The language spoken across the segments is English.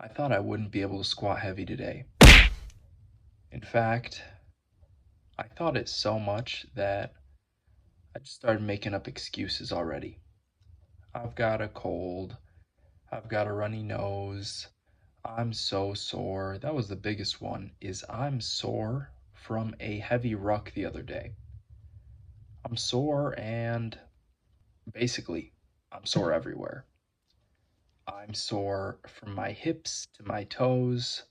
I thought I wouldn't be able to squat heavy today. In fact, I thought it so much that I just started making up excuses already. I've got a cold. I've got a runny nose. I'm so sore. That was the biggest one, is I'm sore from a heavy ruck the other day. I'm sore and basically I'm sore everywhere. I'm sore from my hips to my toes,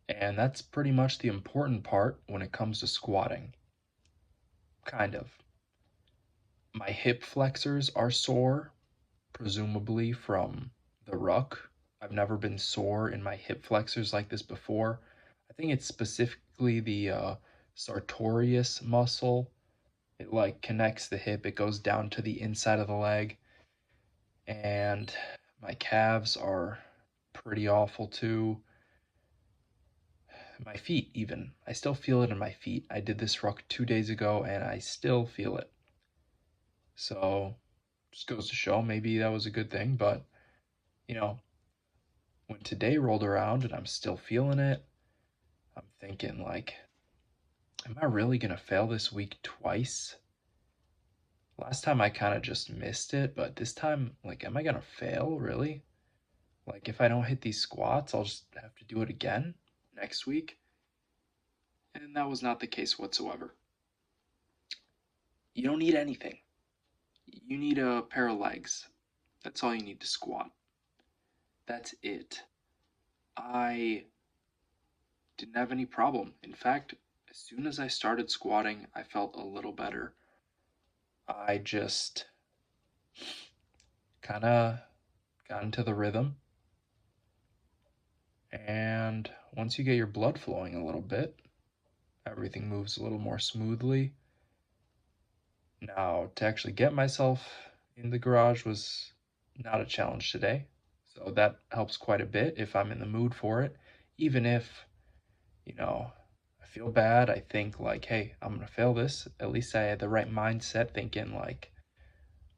and that's pretty much the important part when it comes to squatting. Kind of. My hip flexors are sore, presumably from the ruck. I've never been sore in my hip flexors like this before. I think it's specifically the sartorius muscle. It like connects the hip, it goes down to the inside of the leg, and my calves are pretty awful too. My feet, even. I still feel it in my feet. I did this ruck 2 days ago and I still feel it. So, just goes to show maybe that was a good thing, but you know, when today rolled around and I'm still feeling it, I'm thinking like, am I really gonna fail this week twice? Last time I kind of just missed it, but this time, like, am I gonna fail really? Like, if I don't hit these squats, I'll just have to do it again next week. And that was not the case whatsoever. You don't need anything. You need a pair of legs. That's all you need to squat. That's it. I didn't have any problem. In fact, as soon as I started squatting, I felt a little better. I just kind of got into the rhythm. And once you get your blood flowing a little bit, everything moves a little more smoothly. Now, to actually get myself in the garage was not a challenge today. So that helps quite a bit if I'm in the mood for it. Even if, I feel bad, I think like, hey, I'm gonna fail this. At least I had the right mindset, thinking like,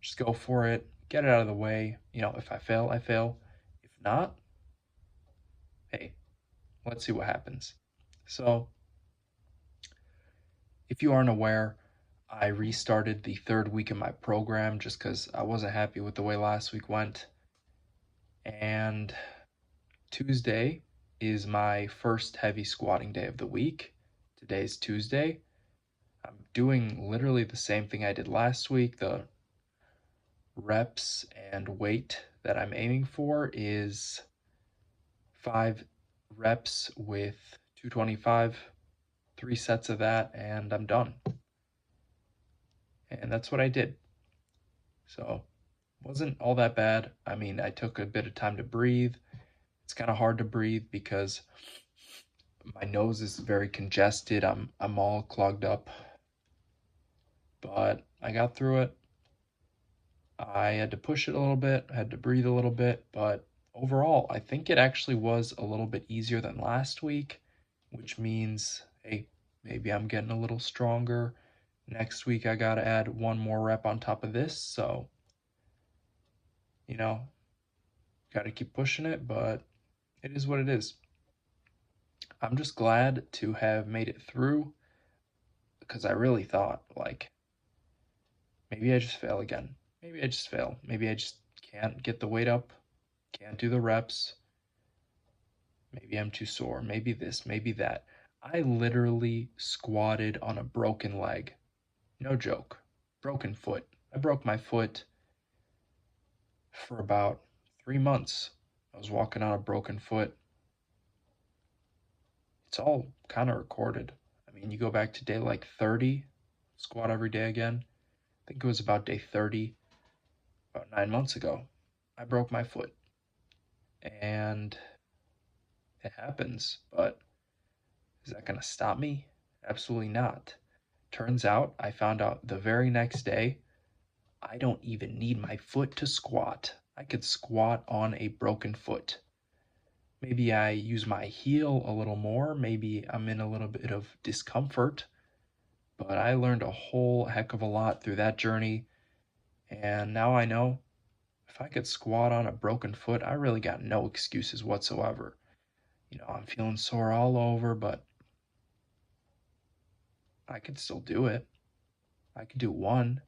just go for it, get it out of the way. If I fail, I fail. If not, hey, let's see what happens. So, if you aren't aware, I restarted the third week of my program just because I wasn't happy with the way last week went. And Tuesday is my first heavy squatting day of the week. Today's Tuesday. I'm doing literally the same thing I did last week. The reps and weight that I'm aiming for is 5 reps with 225, 3 sets of that, and I'm done. And that's what I did. So, wasn't all that bad. I mean, I took a bit of time to breathe. It's kind of hard to breathe because my nose is very congested. I'm all clogged up. But I got through it. I had to push it a little bit, I had to breathe a little bit, but overall, I think it actually was a little bit easier than last week, which means, hey, maybe I'm getting a little stronger. Next week, I got to add one more rep on top of this, so, you know, got to keep pushing it, but it is what it is. I'm just glad to have made it through because I really thought, like, maybe I just fail again. Maybe I just fail. Maybe I just can't get the weight up, can't do the reps. Maybe I'm too sore. Maybe this, maybe that. I literally squatted on a broken leg. No joke. Broken foot. I broke my foot for about 3 months. I was walking on a broken foot. It's all kind of recorded. I mean, you go back to day like 30, squat every day again. I think it was about day 30, about 9 months ago. I broke my foot. And it happens, but is that going to stop me? Absolutely not. Turns out, I found out the very next day, I don't even need my foot to squat. I could squat on a broken foot. Maybe I use my heel a little more. Maybe I'm in a little bit of discomfort. But I learned a whole heck of a lot through that journey. And now I know If I could squat on a broken foot, I really got no excuses whatsoever. I'm feeling sore all over, but I could still do it. I could do one.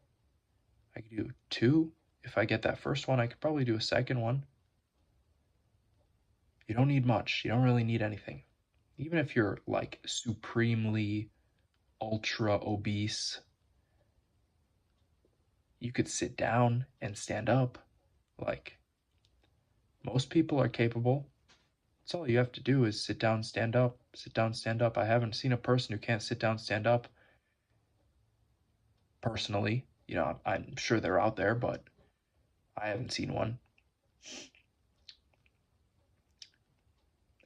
I could do two. If I get that first one, I could probably do a second one. You don't need much. You don't really need anything. Even if you're like supremely ultra obese, you could sit down and stand up. Like, most people are capable. That's all you have to do is sit down, stand up, sit down, stand up. I haven't seen a person who can't sit down, stand up personally. I'm sure they're out there, but I haven't seen one.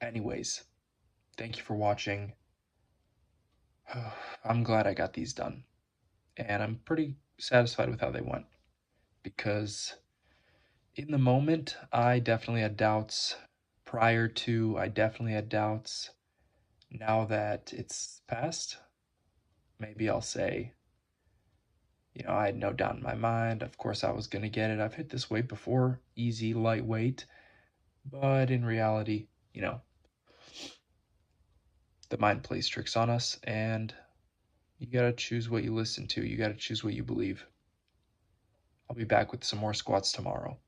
Anyways, thank you for watching. I'm glad I got these done, and I'm pretty satisfied with how they went because in the moment, I definitely had doubts. Prior to, I definitely had doubts. Now that it's passed, maybe I'll say, I had no doubt in my mind. Of course, I was going to get it. I've hit this weight before, easy, lightweight. But in reality, the mind plays tricks on us, and you gotta choose what you listen to. You gotta choose what you believe. I'll be back with some more squats tomorrow.